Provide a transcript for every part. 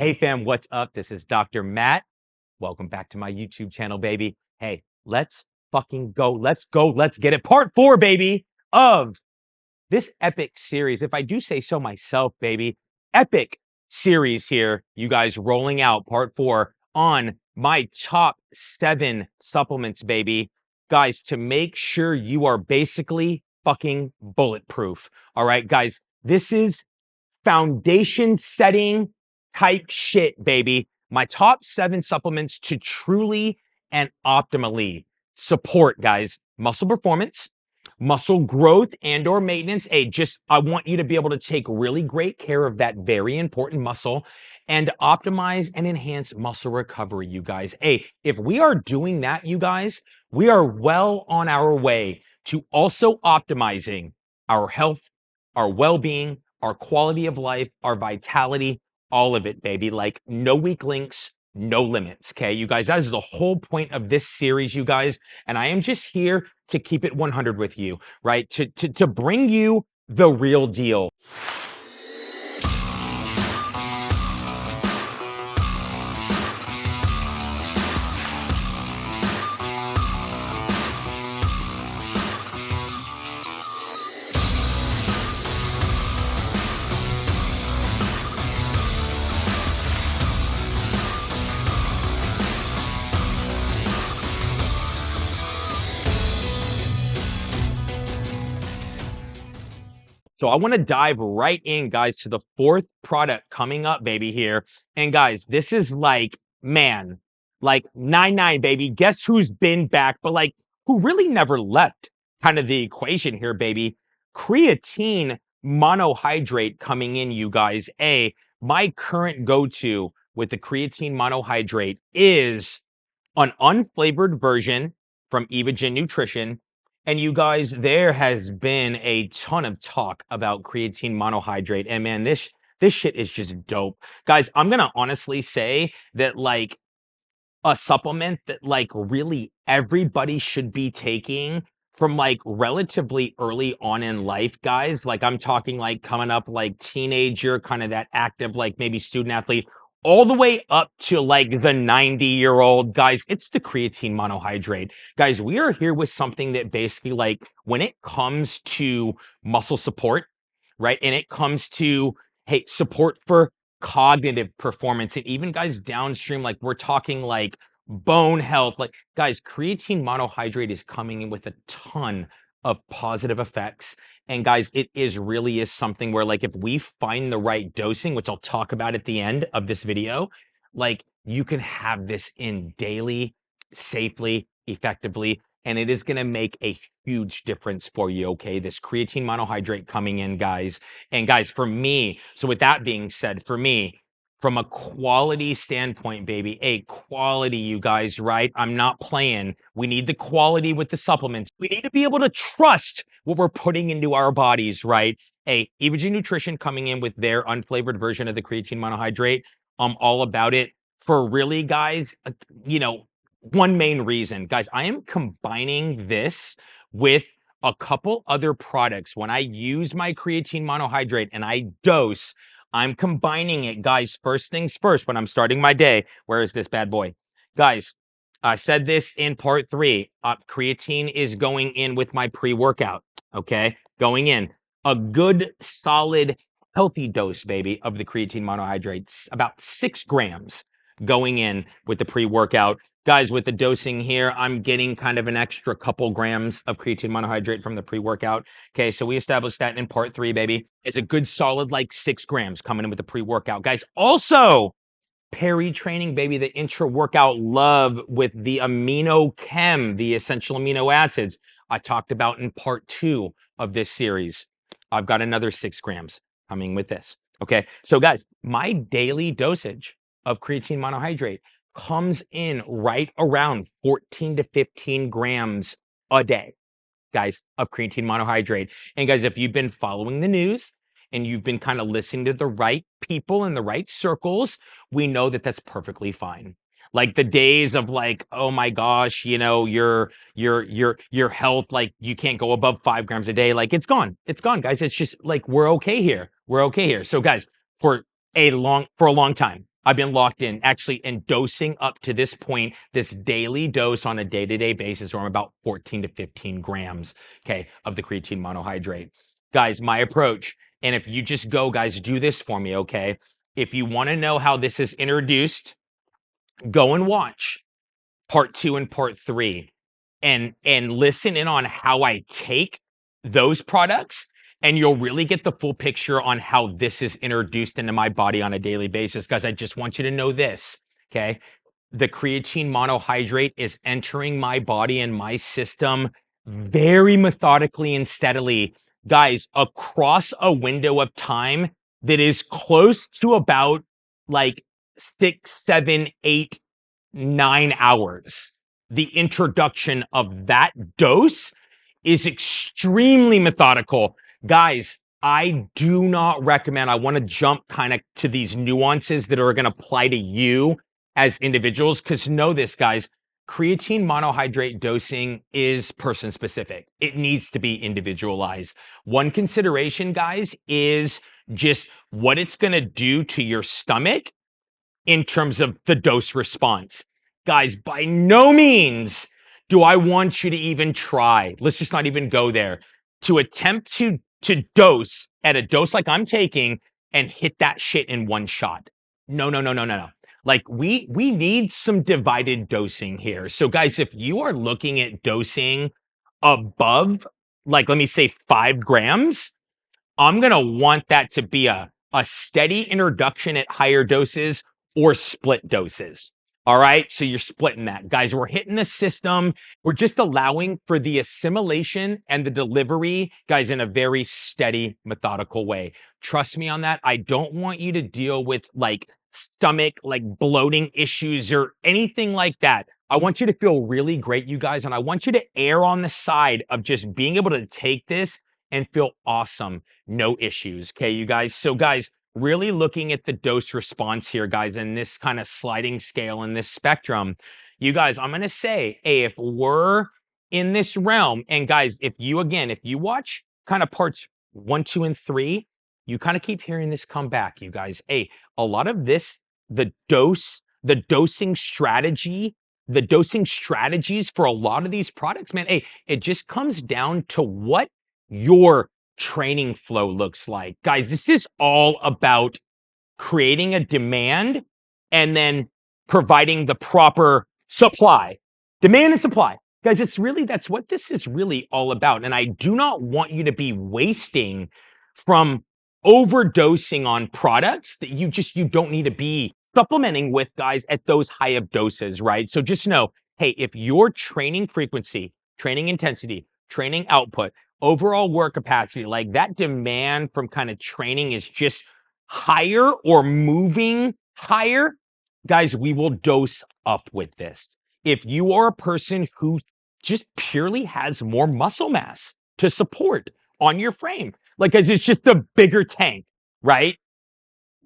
Hey fam, what's up? This is Dr. Matt. Welcome back to my YouTube channel, baby. Hey, let's fucking go. Let's go. Let's get it. Part 4, baby, of this epic series. If I do say so myself, baby, epic series here. You guys rolling out part 4 on my top 7 supplements, baby. Guys, to make sure you are basically fucking bulletproof. All right, guys, this is foundation setting type shit, baby. My top 7 supplements to truly and optimally support, guys, muscle performance, muscle growth and or maintenance. I want you to be able to take really great care of that very important muscle and optimize and enhance muscle recovery, you guys. If we are doing that, you guys, we are well on our way to also optimizing our health, our well-being, our quality of life, our vitality, all of it, baby. Like no weak links, no limits. Okay, you guys, that is the whole point of this series, you guys. And I am just here to keep it 100 with you, right? To bring you the real deal. So I want to dive right in, guys, to the 4th product coming up, baby, here. And guys, this is like, man, like 9-9, baby. Guess who's been back, but like who really never left kind of the equation here, baby. Creatine monohydrate coming in, you guys. My current go-to with the creatine monohydrate is an unflavored version from Evogen Nutrition. And you guys, there has been a ton of talk about creatine monohydrate. And man, this shit is just dope. Guys, I'm gonna honestly say that like a supplement that like really everybody should be taking from like relatively early on in life, guys. Like I'm talking like coming up like teenager, kind of that active, like maybe student athlete, all the way up to like the 90-year-old guys. It's the creatine monohydrate. Guys, we are here with something that basically like when it comes to muscle support, right? And it comes to, hey, support for cognitive performance and even guys downstream, like we're talking like bone health, like guys, creatine monohydrate is coming in with a ton of positive effects. And guys, it really is something where like if we find the right dosing, which I'll talk about at the end of this video, like you can have this in daily, safely, effectively, and it is going to make a huge difference for you. Okay, this creatine monohydrate coming in, guys. And guys, for me, so with that being said, for me, from a quality standpoint, baby, quality, you guys, right? I'm not playing. We need the quality with the supplements. We need to be able to trust what we're putting into our bodies, right? Evogen Nutrition coming in with their unflavored version of the creatine monohydrate. I'm all about it for really, guys, one main reason. Guys, I am combining this with a couple other products. When I use my creatine monohydrate and I dose, I'm combining it, guys. First things first, when I'm starting my day, where is this bad boy? Guys, I said this in part 3. Creatine is going in with my pre-workout, okay? Going in. A good, solid, healthy dose, baby, of the creatine monohydrates. About 6 grams going in with the pre-workout. Guys, with the dosing here, I'm getting kind of an extra couple grams of creatine monohydrate from the pre-workout. Okay, so we established that in part 3, baby. It's a good solid like 6 grams coming in with the pre-workout. Guys, also peri-training, baby, the intra-workout love with the amino chem, the essential amino acids I talked about in part 2 of this series. I've got another 6 grams coming with this. Okay, so guys, my daily dosage of creatine monohydrate comes in right around 14 to 15 grams a day, guys, of creatine monohydrate. And guys, if you've been following the news and you've been kind of listening to the right people in the right circles, we know that that's perfectly fine. Like the days of like, oh my gosh, your health, like you can't go above 5 grams a day. Like it's gone, guys. It's just like, we're okay here. So guys, for a long time, I've been locked in actually and dosing up to this point, this daily dose on a day-to-day basis, or I'm about 14 to 15 grams, okay, of the creatine monohydrate. Guys, my approach, and if you just go, guys, do this for me, okay? If you want to know how this is introduced, go and watch part 2 and part 3 and listen in on how I take those products, and you'll really get the full picture on how this is introduced into my body on a daily basis. Guys, I just want you to know this, okay? The creatine monohydrate is entering my body and my system very methodically and steadily, guys, across a window of time that is close to about like 6, 7, 8, 9 hours. The introduction of that dose is extremely methodical. Guys, I do not recommend, I want to jump kind of to these nuances that are going to apply to you as individuals, because know this, guys, creatine monohydrate dosing is person specific. It needs to be individualized. One consideration, guys, is just what it's going to do to your stomach in terms of the dose response. Guys, by no means do I want you to even try. Let's just not even go there. To attempt to dose at a dose like I'm taking and hit that shit in one shot. No, no, no, no, no, no. Like we need some divided dosing here. So guys, if you are looking at dosing above, like let me say 5 grams, I'm going to want that to be a steady introduction at higher doses or split doses. All right. So you're splitting that. Guys, we're hitting the system. We're just allowing for the assimilation and the delivery, guys, in a very steady, methodical way. Trust me on that. I don't want you to deal with like stomach, like bloating issues or anything like that. I want you to feel really great, you guys. And I want you to err on the side of just being able to take this and feel awesome. No issues. Okay, you guys. So, guys, really looking at the dose response here, guys, and this kind of sliding scale in this spectrum, you guys, I'm going to say, hey, if we're in this realm, and guys, if you, again, if you watch kind of parts 1, 2, and 3, you kind of keep hearing this come back, you guys. Hey, a lot of this, the dosing strategy, the dosing strategies for a lot of these products, man, hey, it just comes down to what your training flow looks like. Guys, this is all about creating a demand and then providing the proper supply. Demand and supply. Guys, that's what this is really all about. And I do not want you to be wasting from overdosing on products that you don't need to be supplementing with, guys, at those high of doses, right? So just know, hey, if your training frequency, training intensity, training output, overall work capacity, like that demand from kind of training is just higher or moving higher, guys, we will dose up with this. If you are a person who just purely has more muscle mass to support on your frame, like, guys, it's just a bigger tank, right?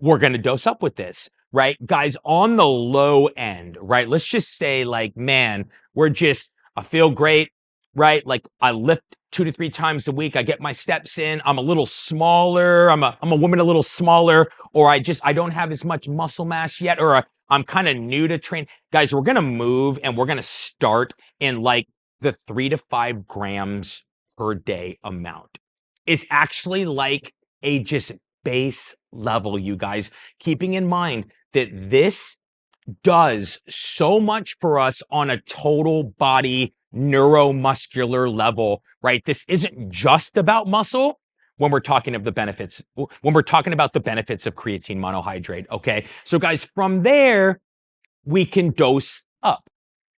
We're going to dose up with this, right? Guys, on the low end, right? Let's just say, like, man, I feel great, right? Like, I lift 2 to 3 times a week. I get my steps in. I'm a little smaller. I'm a woman a little smaller, or I don't have as much muscle mass yet, or I'm kind of new to train. Guys, we're going to move and we're going to start in like the 3 to 5 grams per day amount. It's actually like a just base level, you guys, keeping in mind that this does so much for us on a total body neuromuscular level, right? This isn't just about muscle when we're talking of the benefits, when we're talking about the benefits of creatine monohydrate, okay? So guys, from there, we can dose up,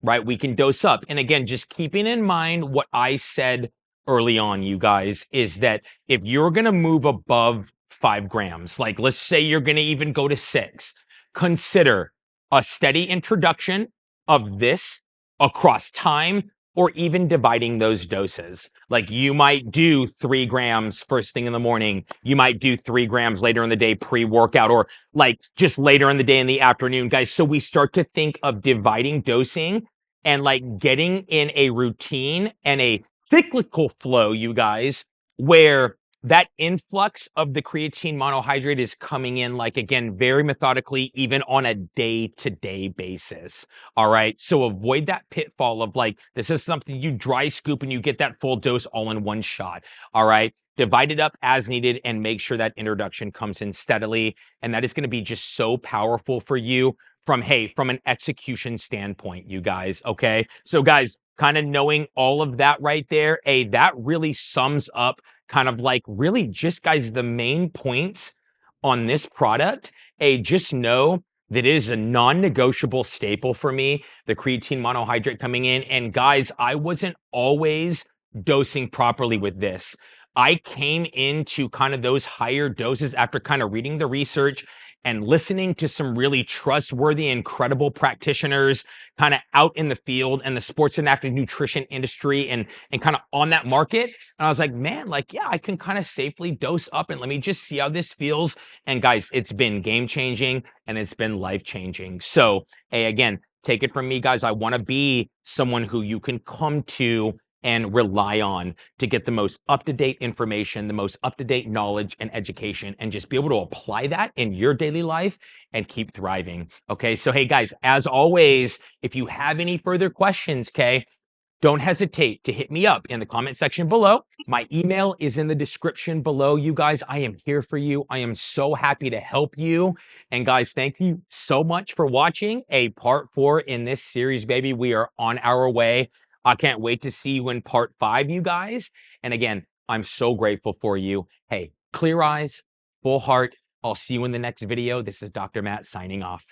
right? We can dose up. And again, just keeping in mind what I said early on, you guys, is that if you're going to move above 5 grams, like let's say you're going to even go to 6, consider a steady introduction of this across time, or even dividing those doses. Like you might do 3 grams first thing in the morning. You might do 3 grams later in the day pre-workout, or like just later in the day in the afternoon, guys. So we start to think of dividing dosing and like getting in a routine and a cyclical flow, you guys, where that influx of the creatine monohydrate is coming in, like, again, very methodically, even on a day-to-day basis. All right. So avoid that pitfall of like, this is something you dry scoop and you get that full dose all in one shot. All right. Divide it up as needed and make sure that introduction comes in steadily. And that is going to be just so powerful for you from, hey, from an execution standpoint, you guys. Okay. So, guys, kind of knowing all of that right there, that really sums up kind of like really just, guys, the main points on this product. Just know that it is a non-negotiable staple for me, the creatine monohydrate coming in. And guys, I wasn't always dosing properly with this. I came into kind of those higher doses after kind of reading the research and listening to some really trustworthy, incredible practitioners kind of out in the field and the sports and active nutrition industry and kind of on that market. And I was like, man, like, yeah, I can kind of safely dose up and let me just see how this feels. And guys, it's been game changing and it's been life changing. So, hey, again, take it from me, guys. I want to be someone who you can come to and rely on to get the most up-to-date information, the most up-to-date knowledge and education, and just be able to apply that in your daily life and keep thriving. Okay. So, hey, guys, as always, if you have any further questions, okay, don't hesitate to hit me up in the comment section below. My email is in the description below. You guys, I am here for you. I am so happy to help you. And guys, thank you so much for watching a part 4 in this series, baby. We are on our way. I can't wait to see you in part 5, you guys. And again, I'm so grateful for you. Hey, clear eyes, full heart. I'll see you in the next video. This is Dr. Matt signing off.